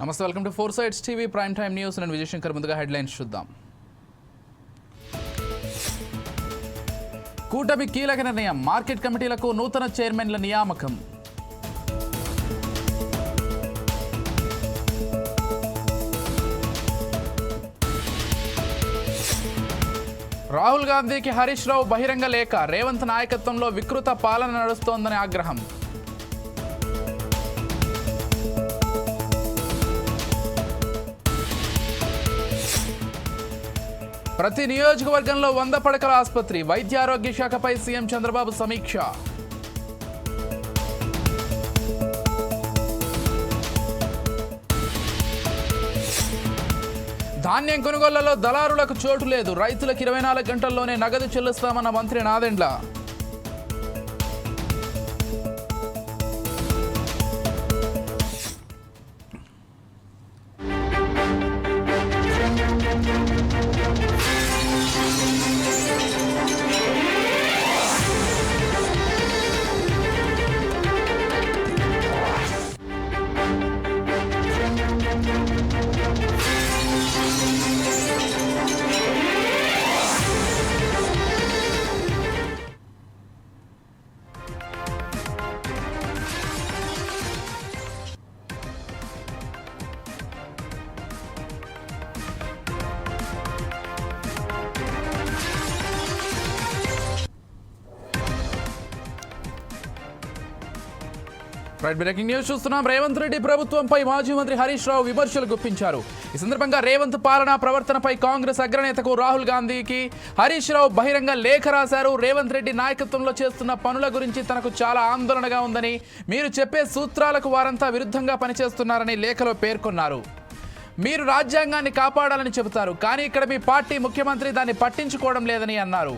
నమస్తే, welcome to four sides TV prime time news. నేను విజయశంకర్. ముందుగా హెడ్లైన్స్ చూద్దాం. కూటమి కీలక నిర్ణయం, మార్కెట్ కమిటీలకు నూతన చైర్మన్ల నియామకం. రాహుల్ గాంధీకి హరీష్ రావు బహిరంగ లేఖ, రేవంత్ నాయకత్వంలో వికృత పాలన నడుస్తోందని ఆగ్రహం. ప్రతి నియోజకవర్గంలో 100 పడకల ఆసుపత్రి, వైద్య ఆరోగ్య శాఖపై సీఎం చంద్రబాబు సమీక్ష. ధాన్యం కొనుగోళ్లలో దళారులకు చోటు లేదు, రైతులకు 24 గంటల్లోనే నగదు చెల్లిస్తామన్న మంత్రి నాదెండ్ల. బ్రేకింగ్ న్యూస్ చూస్తున్నాం. రేవంత్ రెడ్డి ప్రభుత్వంపై మాజీ మంత్రి హరీష్ రావు విమర్శలు గుప్పించారు. ఈ సందర్భంగా రేవంత్ పాలనా ప్రవర్తనపై కాంగ్రెస్ అగ్రనేతకు రాహుల్ గాంధీకి హరీష్ రావు బహిరంగ లేఖ రాశారు. రేవంత్ రెడ్డి నాయకత్వంలో చేస్తున్న పనుల గురించి తనకు చాలా ఆందోళనగా ఉందని, మీరు చెప్పే సూత్రాలకు వారంతా విరుద్ధంగా పనిచేస్తున్నారని లేఖలో పేర్కొన్నారు. మీరు రాజ్యాంగాన్ని కాపాడాలని చెబుతారు, కానీ ఇక్కడ మీ పార్టీ ముఖ్యమంత్రి దాన్ని పట్టించుకోవడం లేదని అన్నారు.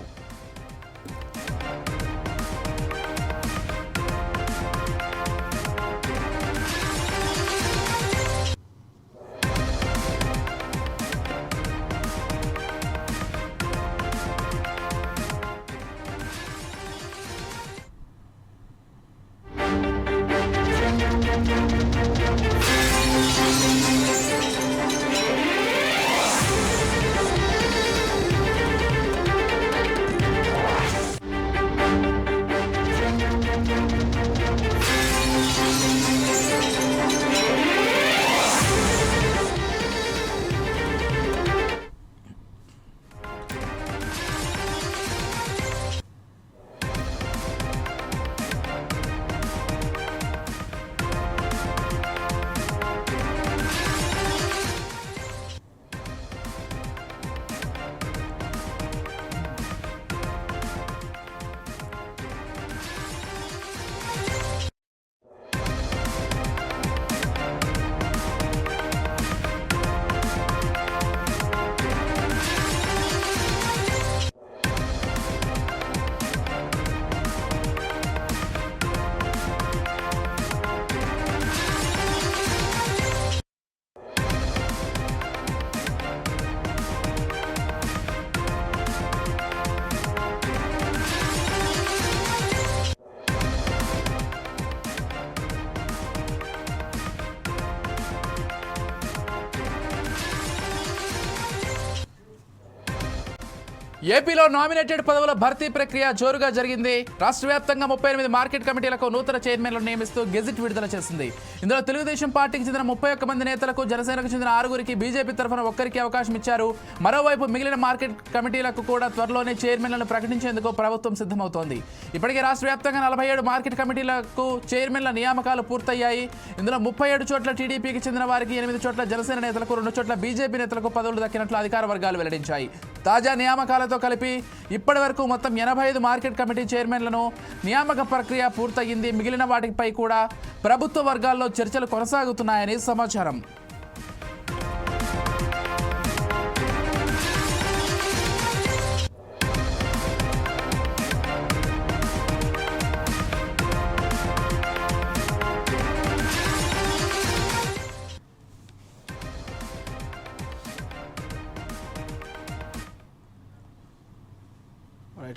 ఏపీలో నామినేటెడ్ పదవుల భర్తీ ప్రక్రియ జోరుగా జరిగింది. రాష్ట్ర వ్యాప్తంగా 38 మార్కెట్ కమిటీలకు నూతన చైర్మన్లను నియమిస్తూ గెజిట్ విడుదల చేసింది. ఇందులో తెలుగుదేశం పార్టీకి చెందిన 31 మంది నేతలకు, జనసేనకు చెందిన 6గురికి, బీజేపీ తరఫున 1రికి అవకాశం ఇచ్చారు. మరోవైపు మిగిలిన మార్కెట్ కమిటీలకు కూడా త్వరలోనే చైర్మన్లను ప్రకటించేందుకు ప్రభుత్వం సిద్ధమవుతోంది. ఇప్పటికే రాష్ట్ర వ్యాప్తంగా 47 మార్కెట్ కమిటీలకు చైర్మన్ల నియామకాలు పూర్తయ్యాయి. ఇందులో 37 చోట్ల టీడీపీకి చెందిన వారికి, 8 చోట్ల జనసేన నేతలకు, 2 చోట్ల బీజేపీ నేతలకు పదవులు దక్కినట్లు అధికార వర్గాలు వెల్లడించాయి. తాజా నియామకాలతో కలిపి ఇప్పటి వరకు మొత్తం 85 మార్కెట్ కమిటీ చైర్మన్లను నియామక ప్రక్రియ పూర్తయింది. మిగిలిన వాటిపై కూడా ప్రభుత్వ వర్గాల్లో చర్చలు కొనసాగుతున్నాయని సమాచారం.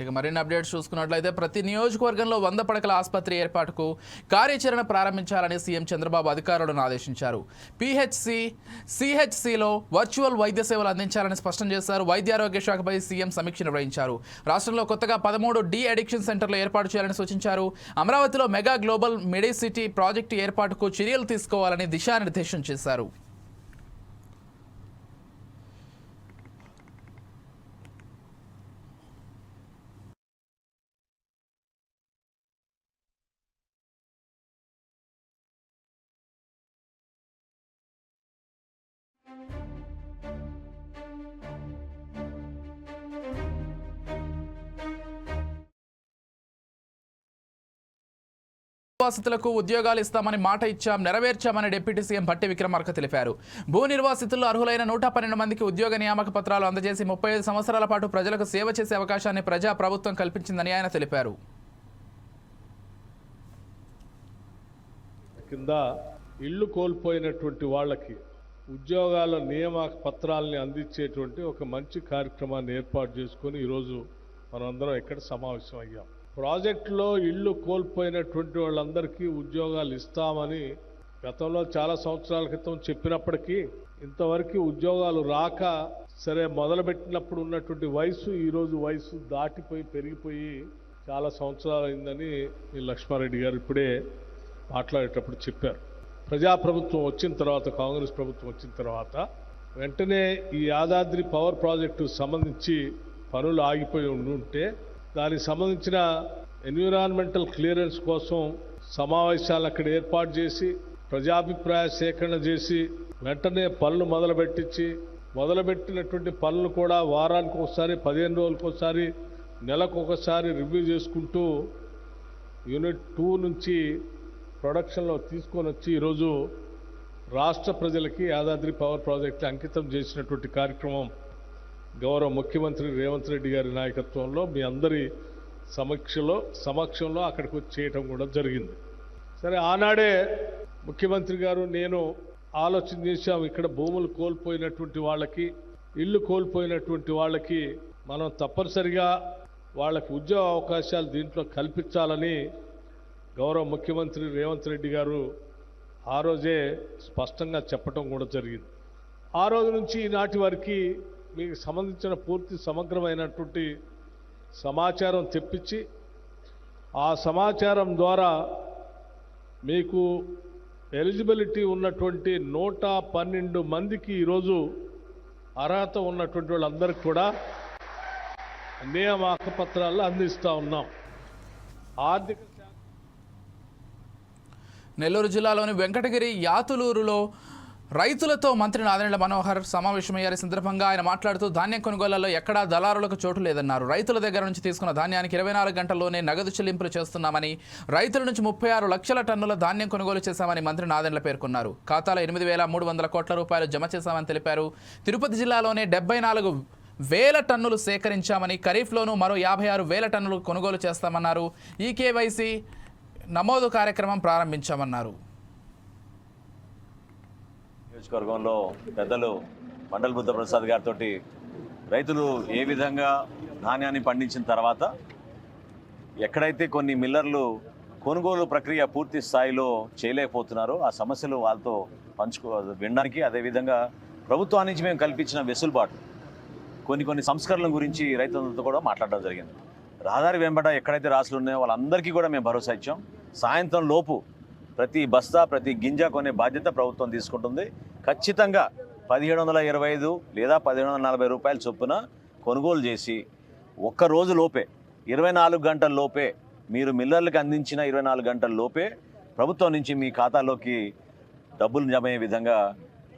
ఇక మరిన్ని అప్డేట్స్ చూసుకున్నట్లయితే ప్రతి నియోజకవర్గంలో 100 పడకల ఆసుపత్రి ఏర్పాటుకు కార్యాచరణ ప్రారంభించాలని సీఎం చంద్రబాబు అధికారులను ఆదేశించారు. సిహెచ్సిలో వర్చువల్ వైద్య సేవలు అందించాలని స్పష్టం చేశారు. వైద్య ఆరోగ్య శాఖపై సీఎం సమీక్ష నిర్వహించారు. రాష్ట్రంలో కొత్తగా 13 డి అడిక్షన్ సెంటర్లు ఏర్పాటు చేయాలని సూచించారు. అమరావతిలో మెగా గ్లోబల్ మెడిసిటీ ప్రాజెక్టు ఏర్పాటుకు చర్యలు తీసుకోవాలని దిశానిర్దేశం చేశారు. నిర్వాసితులకు ఉద్యోగాలు ఇస్తామని మాట ఇచ్చాం, నెరవేర్చామని డిప్యూటీ సీఎం భట్టి విక్రమార్క తెలిపారు. భూ నిర్వాసితుల్లో అర్హులైన 112 మందికి ఉద్యోగ నియామక పత్రాలు అందజేసి 35 సంవత్సరాల పాటు ప్రజలకు సేవ చేసే అవకాశాన్ని ప్రభుత్వం కల్పించిందని ఆయన తెలిపారు. కింద ఇల్లు కోల్పోయినటువంటి వాళ్ళకి ఉద్యోగాల నియామక పత్రాలని అందించేటువంటి ఒక మంచి కార్యక్రమాన్ని ఏర్పాటు చేసుకొని ఈరోజు మనందరం ఇక్కడ సమావేశం అయ్యాం. ప్రాజెక్టులో ఇల్లు కోల్పోయినటువంటి వాళ్ళందరికీ ఉద్యోగాలు ఇస్తామని గతంలో చాలా సంవత్సరాల క్రితం చెప్పినప్పటికీ ఇంతవరకు ఉద్యోగాలు రాక సరే మొదలుపెట్టినప్పుడు ఉన్నటువంటి వయసు ఈరోజు వయసు దాటిపోయి పెరిగిపోయి చాలా సంవత్సరాలు అయిందని ఈ లక్ష్మారెడ్డి గారు ఇప్పుడే మాట్లాడేటప్పుడు చెప్పారు. ప్రజాప్రభుత్వం వచ్చిన తర్వాత, కాంగ్రెస్ ప్రభుత్వం వచ్చిన తర్వాత వెంటనే ఈ యాదాద్రి పవర్ ప్రాజెక్టు సంబంధించి పనులు ఆగిపోయి ఉంటే దానికి సంబంధించిన ఎన్విరాన్మెంటల్ క్లియరెన్స్ కోసం సమావేశాలు అక్కడ ఏర్పాటు చేసి ప్రజాభిప్రాయ సేకరణ చేసి వెంటనే పనులు మొదలుపెట్టినటువంటి పనులు కూడా వారానికి ఒకసారి, 15 రోజులకు ఒకసారి, నెలకు ఒకసారి రివ్యూ చేసుకుంటూ యూనిట్ 2 నుంచి ప్రొడక్షన్లో తీసుకొని వచ్చి ఈరోజు రాష్ట్ర ప్రజలకి యాదాద్రి పవర్ ప్రాజెక్టు అంకితం చేసినటువంటి కార్యక్రమం గౌరవ ముఖ్యమంత్రి రేవంత్ రెడ్డి గారి నాయకత్వంలో మీ అందరి సమక్షంలో అక్కడికి వచ్చి చేయటం కూడా జరిగింది. సరే, ఆనాడే ముఖ్యమంత్రి గారు నేను ఆలోచన చేశాం, ఇక్కడ భూములు కోల్పోయినటువంటి వాళ్ళకి, ఇల్లు కోల్పోయినటువంటి వాళ్ళకి మనం తప్పనిసరిగా వాళ్ళకి ఉద్యోగ అవకాశాలు దీంట్లో కల్పించాలని గౌరవ ముఖ్యమంత్రి రేవంత్ రెడ్డి గారు ఆ రోజే స్పష్టంగా చెప్పడం కూడా జరిగింది. ఆ రోజు నుంచి ఈనాటి వరకు మీకు సంబంధించిన పూర్తి సమగ్రమైనటువంటి సమాచారం తెప్పించి ఆ సమాచారం ద్వారా మీకు ఎలిజిబిలిటీ ఉన్నటువంటి 112 మందికి ఈరోజు అర్హత ఉన్నటువంటి వాళ్ళందరికీ కూడా నియామక పత్రాలు అందిస్తూ ఉన్నాం. ఆర్థిక నెల్లూరు జిల్లాలోని వెంకటగిరి యాతులూరులో రైతులతో మంత్రి నాదెండ్ల మనోహర్ సమావేశమయ్యారు. సందర్భంగా ఆయన మాట్లాడుతూ ధాన్యం కొనుగోళ్లలో ఎక్కడా దళారులకు చోటు లేదన్నారు. రైతుల దగ్గర నుంచి తీసుకున్న ధాన్యానికి 24 గంటల్లోనే నగదు చెల్లింపులు చేస్తున్నామని, రైతుల నుంచి 36 లక్షల టన్నుల ధాన్యం కొనుగోలు చేశామని మంత్రి నాదెండ్ల పేర్కొన్నారు. ఖాతాలో 8,300 కోట్ల రూపాయలు జమ చేశామని తెలిపారు. తిరుపతి జిల్లాలోనే 74,000 టన్నులు సేకరించామని, ఖరీఫ్లోనూ మరో 56,000 టన్నులు కొనుగోలు చేస్తామన్నారు. ఈ కేవైసీ నమోదు కార్యక్రమం ప్రారంభించామన్నారు. నియోజకవర్గంలో పెద్దలు మండల బుద్ధప్రసాద్ గారితో రైతులు ఏ విధంగా ధాన్యాన్ని పండించిన తర్వాత ఎక్కడైతే కొన్ని మిల్లర్లు కొనుగోలు ప్రక్రియ పూర్తి స్థాయిలో చేయలేకపోతున్నారో ఆ సమస్యలు వాళ్ళతో వినడానికి, అదేవిధంగా ప్రభుత్వం నుంచి మేము కల్పించిన వెసులుబాటు కొన్ని సంస్కరణల గురించి రైతులతో కూడా మాట్లాడడం జరిగింది. రహదారి వెంబడ ఎక్కడైతే రాసులు ఉన్నాయో వాళ్ళందరికీ కూడా మేము భరోసా ఇచ్చాం. సాయంత్రం లోపు ప్రతి బస్తా, ప్రతి గింజ కొనే బాధ్యత ప్రభుత్వం తీసుకుంటుంది. ఖచ్చితంగా 1725 లేదా 1740 రూపాయల చొప్పున కొనుగోలు చేసి ఒక్కరోజు లోపే 24 గంటల లోపే మీరు మిల్లర్లకు అందించిన 24 గంటల లోపే ప్రభుత్వం నుంచి మీ ఖాతాలోకి డబ్బులు జమ అయ్యే విధంగా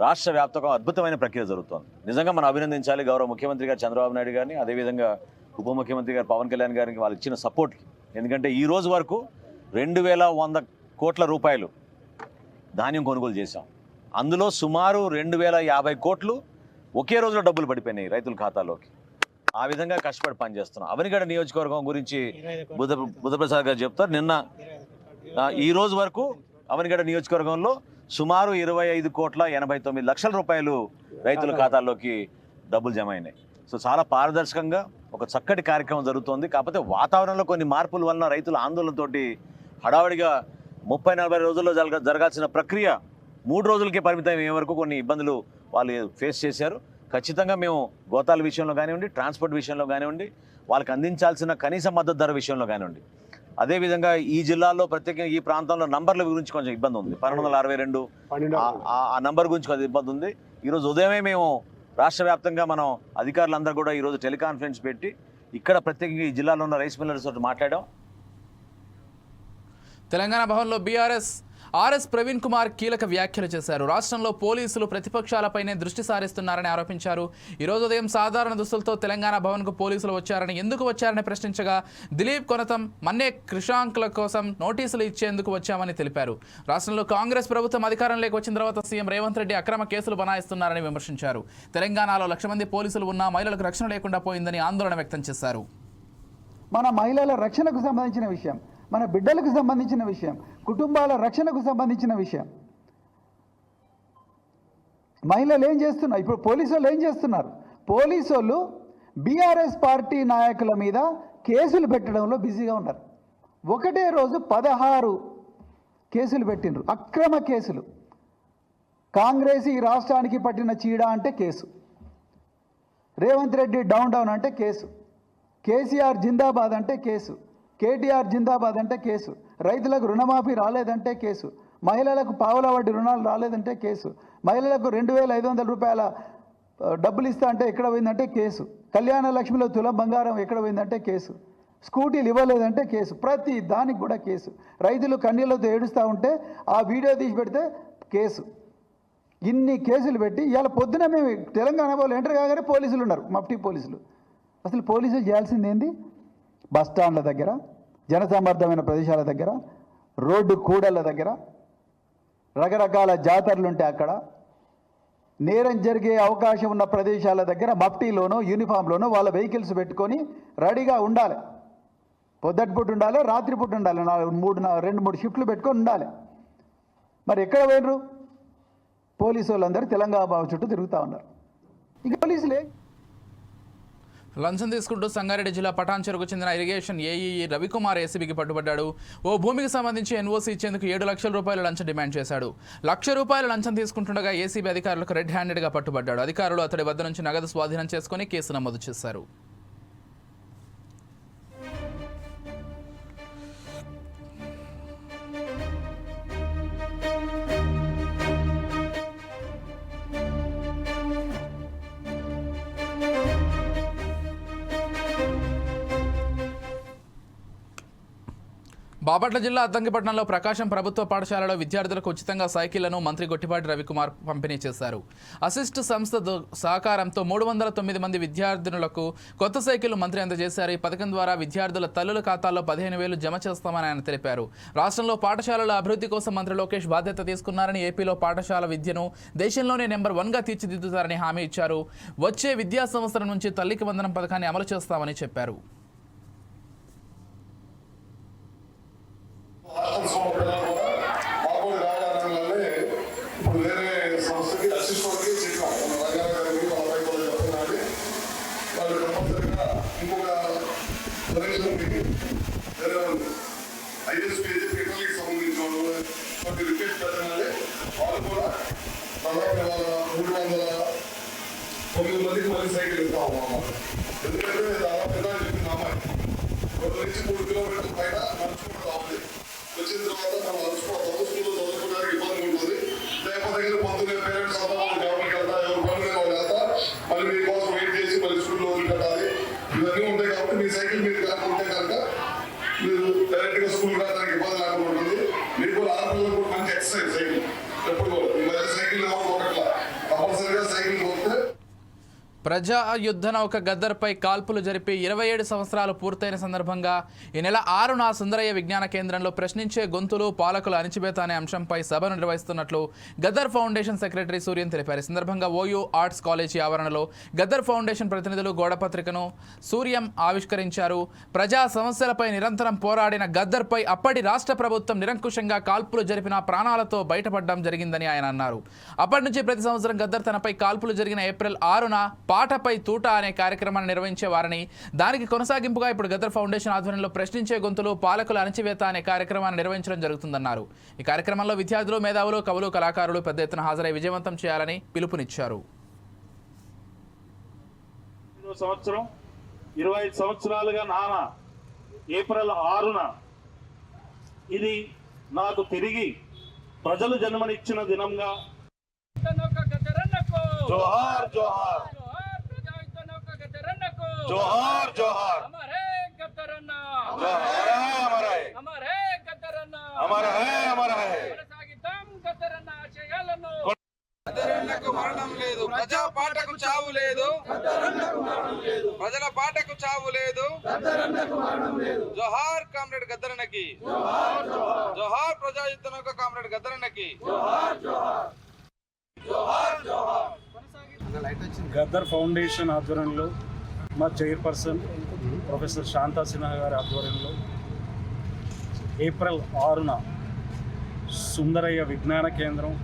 రాష్ట్ర వ్యాప్తంగా అద్భుతమైన ప్రక్రియ జరుగుతోంది. నిజంగా మనం అభినందించాలి గౌరవ ముఖ్యమంత్రి గారు చంద్రబాబు నాయుడు గారిని, అదేవిధంగా ఉప ముఖ్యమంత్రి గారు పవన్ కళ్యాణ్ గారికి వాళ్ళు ఇచ్చిన సపోర్ట్కి. ఎందుకంటే ఈ రోజు వరకు 2100 కోట్ల రూపాయలు ధాన్యం కొనుగోలు చేశాం. అందులో సుమారు 2050 కోట్లు ఒకే రోజులో డబ్బులు పడిపోయినాయి రైతుల ఖాతాలోకి. ఆ విధంగా కష్టపడి పనిచేస్తున్నాం. అవనిగడ్డ నియోజకవర్గం గురించి బుద్ధప్రసాద్ గారు చెప్తారు. నిన్న ఈ రోజు వరకు అవనిగడ్డ నియోజకవర్గంలో సుమారు 25,89,00,000 రూపాయలు రైతుల ఖాతాల్లోకి డబ్బులు జమ అయినాయి. సో చాలా పారదర్శకంగా ఒక చక్కటి కార్యక్రమం జరుగుతోంది. కాకపోతే వాతావరణంలో కొన్ని మార్పుల వలన రైతుల ఆందోళనతోటి హడావుడిగా 30-40 రోజుల్లో జరగాల్సిన ప్రక్రియ 3 రోజులకే పరిమితం అయ్యే వరకు కొన్ని ఇబ్బందులు వాళ్ళు ఫేస్ చేశారు. ఖచ్చితంగా మేము గోతాల విషయంలో కానివ్వండి, ట్రాన్స్పోర్ట్ విషయంలో కానివ్వండి, వాళ్ళకి అందించాల్సిన కనీస మద్దతు ధర విషయంలో కానివ్వండి, అదేవిధంగా ఈ జిల్లాలో ప్రత్యేకంగా ఈ ప్రాంతంలో నంబర్ల గురించి కొంచెం ఇబ్బంది ఉంది. 1262 ఆ నంబర్ గురించి కొంచెం ఇబ్బంది ఉంది. ఈరోజు ఉదయమే మేము రాష్ట్ర వ్యాప్తంగా మనం అధికారులందరూ కూడా ఈరోజు టెలికాన్ఫరెన్స్ పెట్టి ఇక్కడ ప్రత్యేకంగా ఈ జిల్లాలో ఉన్న రైస్ మిల్లర్స్ తోటి మాట్లాడాం. తెలంగాణ భవన్లో ఆర్ఎస్ ప్రవీణ్ కుమార్ కీలక వ్యాఖ్యలు చేశారు. రాష్ట్రంలో పోలీసులు ప్రతిపక్షాలపైనే దృష్టి సారిస్తున్నారని ఆరోపించారు. ఈరోజు ఉదయం సాధారణ దుస్తులతో తెలంగాణ భవన్కు పోలీసులు వచ్చారని, ఎందుకు వచ్చారని ప్రశ్నించగా దిలీప్ కొనతం, మన్నే కృషాంక్ల కోసం నోటీసులు ఇచ్చేందుకు వచ్చామని తెలిపారు. రాష్ట్రంలో కాంగ్రెస్ ప్రభుత్వం అధికారంలోకి వచ్చిన తర్వాత సీఎం రేవంత్ రెడ్డి అక్రమ కేసులు బనాయిస్తున్నారని విమర్శించారు. తెలంగాణలో 1,00,000 మంది పోలీసులు ఉన్నా మహిళలకు రక్షణ లేకుండా పోయిందని ఆందోళన వ్యక్తం చేశారు. మన మహిళల రక్షణకు సంబంధించిన విషయం, మన బిడ్డలకు సంబంధించిన విషయం, కుటుంబాల రక్షణకు సంబంధించిన విషయం. మహిళలు ఏం చేస్తున్నారు? ఇప్పుడు పోలీసు వాళ్ళు ఏం చేస్తున్నారు? పోలీసు వాళ్ళు బీఆర్ఎస్ పార్టీ నాయకుల మీద కేసులు పెట్టడంలో బిజీగా ఉన్నారు. ఒకటే రోజు 16 కేసులు పెట్టిండ్రు, అక్రమ కేసులు. కాంగ్రెస్ ఈ రాష్ట్రానికి పట్టిన చీడ అంటే కేసు, రేవంత్ రెడ్డి డౌన్ అంటే కేసు, కేసీఆర్ జిందాబాద్ అంటే కేసు, కేటీఆర్ జిందాబాద్ అంటే కేసు, రైతులకు రుణమాఫీ రాలేదంటే కేసు, మహిళలకు పావుల వడ్డీ రుణాలు రాలేదంటే కేసు, మహిళలకు 2,500 రూపాయల డబ్బులు ఇస్తా అంటే ఎక్కడ పోయిందంటే కేసు, కళ్యాణ లక్ష్మిలో తులం బంగారం ఎక్కడ పోయిందంటే కేసు, స్కూటీలు ఇవ్వలేదంటే కేసు, ప్రతి దానికి కూడా కేసు. రైతులు కన్నీళ్లతో ఏడుస్తూ ఉంటే ఆ వీడియో తీసి పెడితే కేసు. ఇన్ని కేసులు పెట్టి ఇవాళ పొద్దున మేము తెలంగాణ వాళ్ళు ఎంటర్ కాగానే పోలీసులు ఉన్నారు, మఫ్టీ పోలీసులు. అసలు పోలీసులు చేయాల్సింది ఏంది? బస్టాండ్ల దగ్గర, జనసమర్థమైన ప్రదేశాల దగ్గర, రోడ్డు కూడళ్ళ దగ్గర, రకరకాల జాతరలు ఉంటే అక్కడ, నేరం జరిగే అవకాశం ఉన్న ప్రదేశాల దగ్గర మఫ్టీలోనో యూనిఫామ్లోనో వాళ్ళ వెహికల్స్ పెట్టుకొని రెడీగా ఉండాలి. పొద్దుటిపూట ఉండాలి, రాత్రిపూట ఉండాలి, 2-3 షిఫ్ట్లు పెట్టుకొని ఉండాలి. మరి ఎక్కడ పోయినరు? పోలీసు వాళ్ళందరూ తెలంగాణ భవన్ చుట్టూ తిరుగుతూ ఉన్నారు. ఇక పోలీసులే లంచం తీసుకుంటూ సంగారెడ్డి జిల్లా పటాన్ చెరుకు చెందిన ఇరిగేషన్ ఏఈ రవికుమార్ ఏసీబీకి పట్టుబడ్డాడు. ఓ భూమికి సంబంధించి ఎన్ఓసీ ఇచ్చేందుకు 7 లక్షల రూపాయల లంచం డిమాండ్ చేశాడు. ₹1,00,000 లంచం తీసుకుంటుండగా ఏసీబీ అధికారులకు రెడ్ హ్యాండెడ్గా పట్టుబడ్డాడు. అధికారులు అతడి వద్ద నుంచి నగదు స్వాధీనం చేసుకుని కేసు నమోదు చేశారు. బాపట్ల జిల్లా అద్దంకిపట్నంలో ప్రకాశం ప్రభుత్వ పాఠశాలలో విద్యార్థులకు ఉచితంగా సైకిళ్లను మంత్రి గొట్టిపాటి రవికుమార్ పంపిణీ చేశారు. అసిస్ట్ సంస్థ సహకారంతో 309 మంది విద్యార్థినులకు కొత్త సైకిళ్లు మంత్రి అందజేశారు. ఈ పథకం ద్వారా విద్యార్థుల తల్లుల ఖాతాల్లో 15,000 జమ చేస్తామని ఆయన తెలిపారు. రాష్ట్రంలో పాఠశాలల అభివృద్ధి కోసం మంత్రి లోకేష్ బాధ్యత తీసుకున్నారని, ఏపీలో పాఠశాల విద్యను దేశంలోనే నెంబర్ 1గా తీర్చిదిద్దుతారని హామీ ఇచ్చారు. వచ్చే విద్యా సంవత్సరం నుంచి తల్లికి వందనం పథకాన్ని అమలు చేస్తామని చెప్పారు. ఇప్పుడు వేరే సంస్థకి అసిస్టెంట్కి చెప్పాం, వాళ్ళు కంపల్సరీగా ఇంకొక ప్రదేశానికి వేరే వాళ్ళు ఐఎస్పీ ఎడ్యుకేషన్కి సంబంధించిన వాళ్ళు కొన్ని రిక్వెస్ట్ పెట్టగానే వాళ్ళు కూడా దాదాపు 309 మందికి మళ్ళీ సైకిల్ ఇస్తాం అన్నమాట. ఎందుకంటే దాదాపు పెద్ద చెప్పింది అమ్మాయి 2 నుంచి 3 కిలోమీటర్ల పైన నడుచుకుంటూ రావాలి. వచ్చిన తర్వాత మనం నడుచుకోవడం స్కూల్లో చదువుకోవడానికి ఇబ్బంది ఉంటుంది. లేకపోతే పొద్దున్నే పేరెంట్స్ అంతా గవర్నమెంట్ వెళ్తా, ఎవరు పనులు వాళ్ళు వెళ్తా, మళ్ళీ మీకోసం వెయిట్ చేసి మళ్ళీ స్కూల్లో వదిలిపెట్టాలి. ఇవన్నీ ఉంటాయి కాబట్టి మీ సైకిల్ మీరు కనుక ఉంటే కనుక మీరు డైరెక్ట్గా స్కూల్ వెళ్ళడానికి ఇబ్బంది లేకుండా ఉంటుంది. మీరు కూడా ఆడపిల్లలకు కూడా మంచి ఎక్సర్సైజ్ సైకిల్. ఎప్పుడు కూడా ఈ మధ్య సైకిల్ ఒకట్లా కంపల్సరీగా సైకిల్ పోతే. ప్రజా యుద్ధ నౌక గద్దర్పై కాల్పులు జరిపి 27 సంవత్సరాలు పూర్తయిన సందర్భంగా ఈ నెల 6న సుందరయ్య విజ్ఞాన కేంద్రంలో ప్రశ్నించే గొంతులు పాలకుల అణిచివేత అనే అంశంపై సభ నిర్వహిస్తున్నట్లు గద్దర్ ఫౌండేషన్ సెక్రటరీ సూర్యన్ తెలిపారు. ఈ సందర్భంగా ఓయూ ఆర్ట్స్ కాలేజీ ఆవరణలో గద్దర్ ఫౌండేషన్ ప్రతినిధులు గోడపత్రికను సూర్యం ఆవిష్కరించారు. ప్రజా సమస్యలపై నిరంతరం పోరాడిన గద్దర్పై అప్పటి రాష్ట్ర ప్రభుత్వం నిరంకుశంగా కాల్పులు జరిపిన ప్రాణాలతో బయటపడడం జరిగిందని ఆయన అన్నారు. అప్పటి నుంచి ప్రతి సంవత్సరం గద్దర్ తనపై కాల్పులు జరిగిన ఏప్రిల్ 6న పాటపై తూట అనే కార్యక్రమాన్ని నిర్వహించేవారని, దానికి కొనసాగింపుగా ఇప్పుడు గద్దర్ ఫౌండేషన్ ఆధ్వర్యంలో ప్రశ్నించే గొంతులు పాలకుల అణచివేత అనే కార్యక్రమాన్ని నిర్వహించడం జరుగుతుందన్నారు. ఈ కార్యక్రమంలో విద్యార్థులు, మేధావులు, కవులు, కళాకారులు పెద్ద ఎత్తున హాజరై విజయవంతం చేయాలని పిలుపునిచ్చారు. 25 సంవత్సరాలుగా నాన్న ఏప్రిల్ 6న ఇది నాకు తిరిగి ప్రజలు జన్మనిచ్చిన దినంగా జోహార్ జోహార్ జోహార్ జోహార్ గద్దరన్నకు మరణం లేదు, ప్రజా పాటకు చావు లేదు, ప్రజల పాటకు చావు లేదు. జోహార్ కామ్రేడ్ గద్దరన్నకి, జోహార్ ప్రజాయుద్ధ నౌక కామ్రేడ్ గద్దరన్నకి. గద్దర్ ఫౌండేషన్ ఆధ్వర్యంలో మా చైర్పర్సన్ ప్రొఫెసర్ శాంతా సిన్హా గారి ఆధ్వర్యంలో ఏప్రిల్ 6న సుందరయ్య విజ్ఞాన కేంద్రం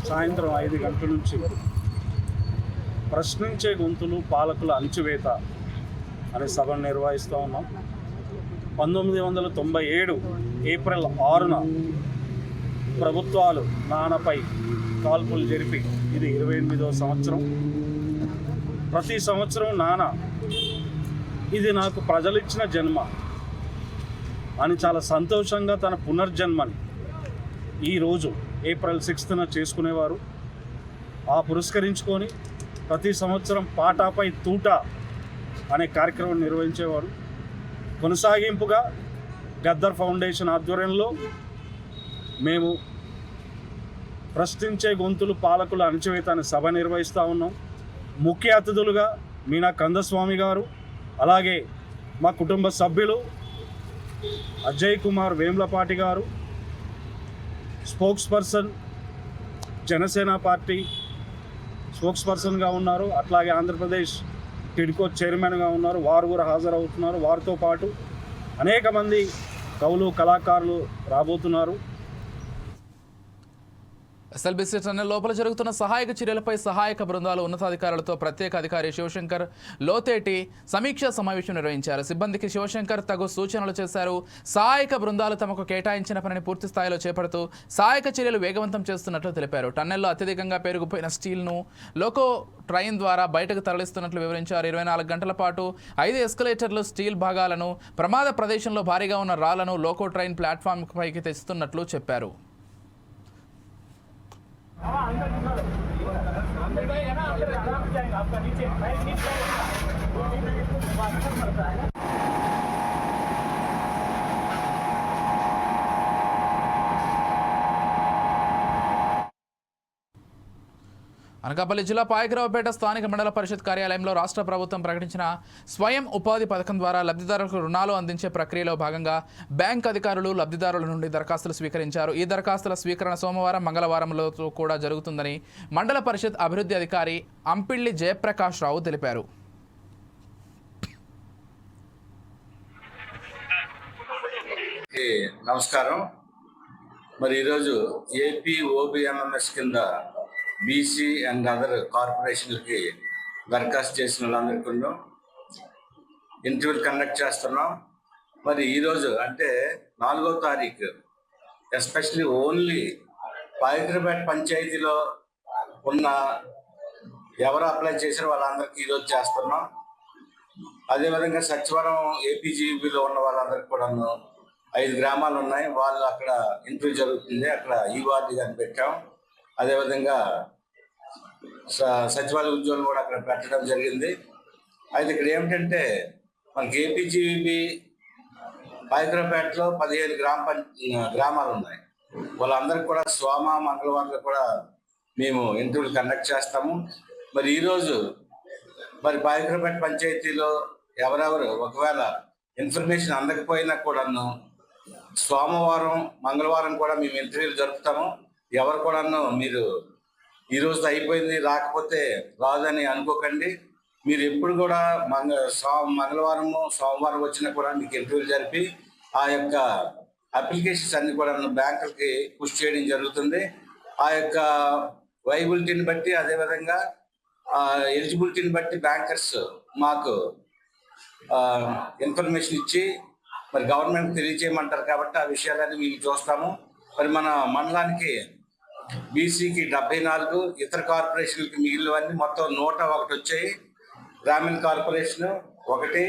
సాయంత్రం 5 గంటల నుంచి ప్రశ్నించే గొంతులు పాలకుల అణచివేత అనే సభను నిర్వహిస్తూ ఉన్నాం. 1997 ఏప్రిల్ 6న ప్రభుత్వాలు నాన్నపై కాల్పులు జరిపి ఇది 28వ సంవత్సరం. ప్రతి సంవత్సరం నాన్న ఇది నాకు ప్రజలిచ్చిన జన్మ అని చాలా సంతోషంగా తన పునర్జన్మని ఈరోజు ఏప్రిల్ 6న చేసుకునేవారు. ఆ పురస్కరించుకొని ప్రతి సంవత్సరం పాటపై తూట అనే కార్యక్రమం నిర్వహించేవారు. కొనసాగింపుగా గద్దర్ ఫౌండేషన్ ఆధ్వర్యంలో మేము ప్రశ్నించే గొంతులు పాలకుల అణచివేత అనే సభ నిర్వహిస్తూ ఉన్నాం. ముఖ్య అతిథులుగా మీనా కందస్వామి గారు, అలాగే మా కుటుంబ సభ్యులు అజయ్ కుమార్ వేమ్లపాటి గారు, స్పోక్స్ పర్సన్ జనసేన పార్టీ స్పోక్స్ పర్సన్గా ఉన్నారు. అట్లాగే ఆంధ్రప్రదేశ్ టిడ్కో చైర్మన్గా ఉన్నారు, వారు కూడా హాజరవుతున్నారు. వారితో పాటు అనేక మంది కవులు, కళాకారులు రాబోతున్నారు. ఎస్ఎల్బీసీ టన్నెల్ లోపల జరుగుతున్న సహాయక చర్యలపై సహాయక బృందాలు ఉన్నతాధికారులతో ప్రత్యేక అధికారి శివశంకర్ లోతేటి సమీక్షా సమావేశం నిర్వహించారు. సిబ్బందికి శివశంకర్ తగు సూచనలు చేశారు. సహాయక బృందాలు తమకు కేటాయించిన పనిని పూర్తి స్థాయిలో చేపడుతూ సహాయక చర్యలు వేగవంతం చేస్తున్నట్లు తెలిపారు. టన్నెల్లో అత్యధికంగా పేరుకుపోయిన స్టీల్ను లోకో ట్రైన్ ద్వారా బయటకు తరలిస్తున్నట్లు వివరించారు. 24 గంటల పాటు 5 ఎస్కలేటర్లు, స్టీల్ భాగాలను, ప్రమాద ప్రదేశంలో భారీగా ఉన్న రాళ్లను లోకో ట్రైన్ ప్లాట్ఫామ్ పైకి తెస్తున్నట్లు చెప్పారు. అనకాపల్లి జిల్లా పాయకరావుపేట స్థానిక మండల పరిషత్ కార్యాలయంలో రాష్ట్ర ప్రభుత్వం ప్రకటించిన స్వయం ఉపాధి పథకం ద్వారా లబ్ధిదారులకు రుణాలు అందించే ప్రక్రియలో భాగంగా బ్యాంక్ అధికారులు లబ్ధిదారుల నుండి దరఖాస్తులు స్వీకరించారు. ఈ దరఖాస్తుల స్వీకరణ సోమవారం, మంగళవారంలో కూడా జరుగుతుందని మండల పరిషత్ అభివృద్ధి అధికారి అంపిళ్లి జయప్రకాష్ రావు తెలిపారు. నమస్కారం. మరి ఈరోజు ఏపీ ఓబిఎంఎంఎస్ కింద బీసీ అండ్ అదర్ కార్పొరేషన్లకి దరఖాస్తు చేసిన వాళ్ళందరికీ ఇంటర్వ్యూలు కండక్ట్ చేస్తున్నాం. మరి ఈరోజు అంటే 4వ తారీఖు ఎస్పెషలీ ఓన్లీ పాయకరావుపేట పంచాయతీలో ఉన్న ఎవరు అప్లై చేసిన వాళ్ళందరికీ ఈరోజు చేస్తున్నాం. అదేవిధంగా సచివరం ఏపీజీబీలో ఉన్న వాళ్ళందరికీ కూడా 5 గ్రామాలు ఉన్నాయి, వాళ్ళు అక్కడ ఇంటర్వ్యూ జరుగుతుంది. అక్కడ ఈవార్డు గారిని పెట్టాం. అదేవిధంగా సచివాలయ ఉద్యోగులు కూడా అక్కడ పెట్టడం జరిగింది. అయితే ఇక్కడ ఏమిటంటే మనకి ఏపీజీబీ పాయకరావుపేటలో 15 గ్రామాలు ఉన్నాయి. వాళ్ళందరికీ కూడా సోమ, మంగళవారం కూడా మేము ఇంటర్వ్యూలు కండక్ట్ చేస్తాము. మరి ఈరోజు మరి పాయకరావుపేట పంచాయతీలో ఎవరెవరు ఒకవేళ ఇన్ఫర్మేషన్ అందకపోయినా కూడాను సోమవారం, మంగళవారం కూడా మేము ఇంటర్వ్యూలు జరుపుతాము. ఎవరు కూడాను మీరు ఈరోజు అయిపోయింది రాకపోతే రాదని అనుకోకండి. మీరు ఎప్పుడు కూడా మంగళవారము, సోమవారం వచ్చినా కూడా మీకు ఇంటర్వ్యూలు జరిపి ఆ యొక్క అప్లికేషన్స్ అన్ని కూడా బ్యాంకులకి పుష్ చేయడం జరుగుతుంది. ఆ యొక్క వైబిలిటీని బట్టి అదేవిధంగా ఎలిజిబిలిటీని బట్టి బ్యాంకర్స్ మాకు ఇన్ఫర్మేషన్ ఇచ్చి మరి గవర్నమెంట్ తెలియజేయమంటారు కాబట్టి ఆ విషయాలన్నీ మేము చూస్తాము. మరి మన మండలానికి బీసీకి 74, ఇతర కార్పొరేషన్లకి మిగిలినవన్నీ మొత్తం 101 వచ్చాయి. బ్రాహ్మణ్ కార్పొరేషన్ 1,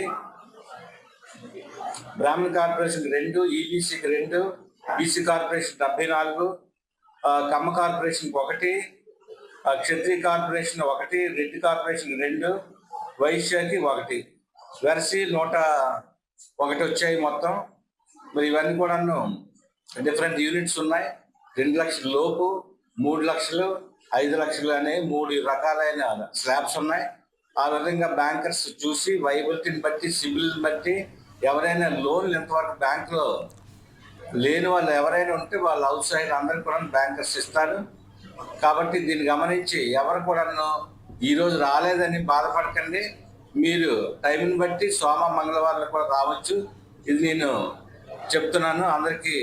బ్రాహ్మణ్ కార్పొరేషన్ 2, ఈబీసీకి 2, BC corporation 74, Kamma corporation 1, Kshatriya corporation 1, Reddy corporation 2, వైశ్యకి 1, వెరసి 101 వచ్చాయి మొత్తం. మరి ఇవన్నీ కూడా డిఫరెంట్ యూనిట్స్ ఉన్నాయి. 2 లక్షల లోపు, 3 లక్షలు, 5 లక్షలు అనే 3 రకాలైన స్లాబ్స్ ఉన్నాయి. ఆ విధంగా బ్యాంకర్స్ చూసి వైబిలిటీని బట్టి, సిబిల్ బట్టి ఎవరైనా లోన్లు ఎంతవరకు బ్యాంకులో లేని వాళ్ళు ఎవరైనా ఉంటే వాళ్ళ అవుట్ సైడ్ అందరికి కూడా బ్యాంకర్స్ ఇస్తారు. కాబట్టి దీన్ని గమనించి ఎవరు కూడా ఈరోజు రాలేదని బాధపడకండి. మీరు టైంని బట్టి సోమ మంగళవారం కూడా రావచ్చు. ఇది నేను చెప్తున్నాను. అందరికీ